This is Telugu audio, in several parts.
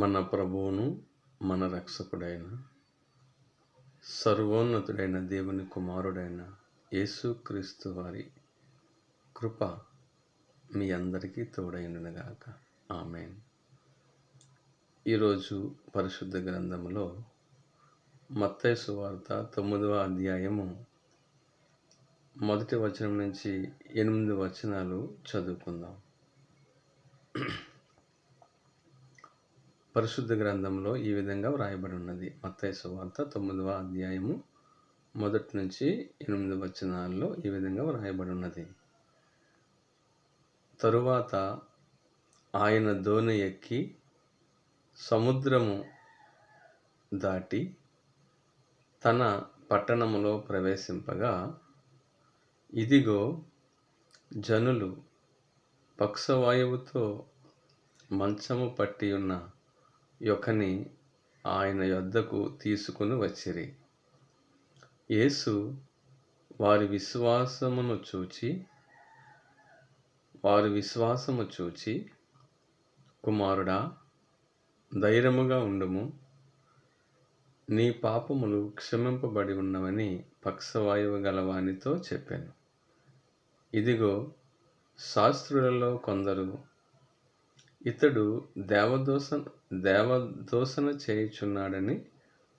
మన ప్రభువును మన రక్షకుడైన సర్వోన్నతుడైన దేవుని కుమారుడైన యేసుక్రీస్తు వారి కృప మీ అందరికీ తోడైనగాక. ఆమేన్. ఈరోజు పరిశుద్ధ గ్రంథములో మత్తయి సువార్త 9వ అధ్యాయము 1వ వచనం నుంచి 8 వచనాలు చదువుకుందాం. పరిశుద్ధ గ్రంథంలో ఈ విధంగా వ్రాయబడి ఉన్నది. మత్తయి సువార్త 9వ అధ్యాయము 1 నుంచి 8 వచనాల్లో ఈ విధంగా వ్రాయబడి ఉన్నది. తరువాత ఆయన దోణి ఎక్కి సముద్రము దాటి తన పట్టణములో ప్రవేశింపగా, ఇదిగో జనులు పక్షవాయువుతో మంచము పట్టి ఉన్న యొకని ఆయన యొద్దకు తీసుకుని వచ్చిరి. యేసు వారి విశ్వాసము చూచి, కుమారుడా, ధైర్యముగా ఉండుము, నీ పాపములు క్షమింపబడి ఉన్నవని పక్షవాయువు గలవానితో చెప్పాను. ఇదిగో శాస్త్రులలో కొందరు ఇతడు దేవదూషణ చేయుచున్నాడని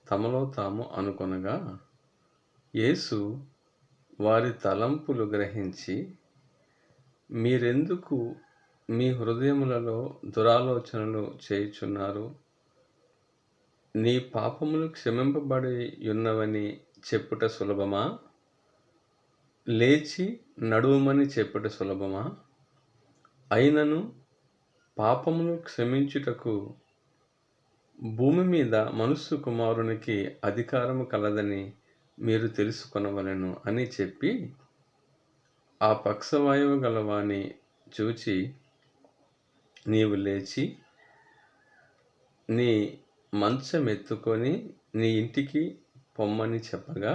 తమలో తాము అనుకొనగా, యేసు వారి తలంపులు గ్రహించి, మీరెందుకు మీ హృదయములలో దురాలోచనలు చేయుచున్నారు? నీ పాపములు క్షమింపబడి ఉన్నవని చెప్పుట సులభమా? లేచి నడువమని చెప్పుట సులభమా? అయినను పాపములు క్షమించుటకు భూమి మీద మనుష్య కుమారునికి అధికారము కలదని మీరు తెలుసుకొనవలెను అని చెప్పి, ఆ పక్షవాయువు గలవాని చూచి, నీవు లేచి నీ మంచమెత్తుకొని నీ ఇంటికి పొమ్మని చెప్పగా,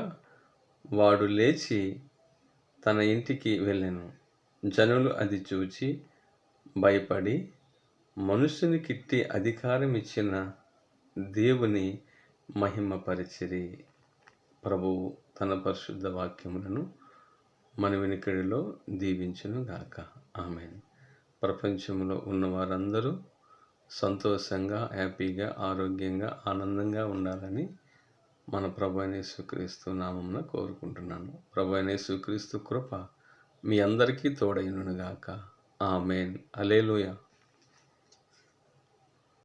వాడు లేచి తన ఇంటికి వెళ్ళెను. జనులు అది చూచి భయపడి, మనుషునికిట్టి అధికారం ఇచ్చిన దేవుని మహిమపరిచిరి. ప్రభువు తన పరిశుద్ధ వాక్యములను మన వినికిడిలో దీవించును గాక. ఆమేన్. ప్రపంచంలో ఉన్న వారందరూ సంతోషంగా, హ్యాపీగా, ఆరోగ్యంగా, ఆనందంగా ఉండాలని మన ప్రభు అయిన యేసుక్రీస్తు నామమున కోరుకుంటున్నాను. ప్రభు అయిన యేసుక్రీస్తు కృప మీ అందరికీ తోడైనను గాక. ఆమేన్. హల్లెలూయా.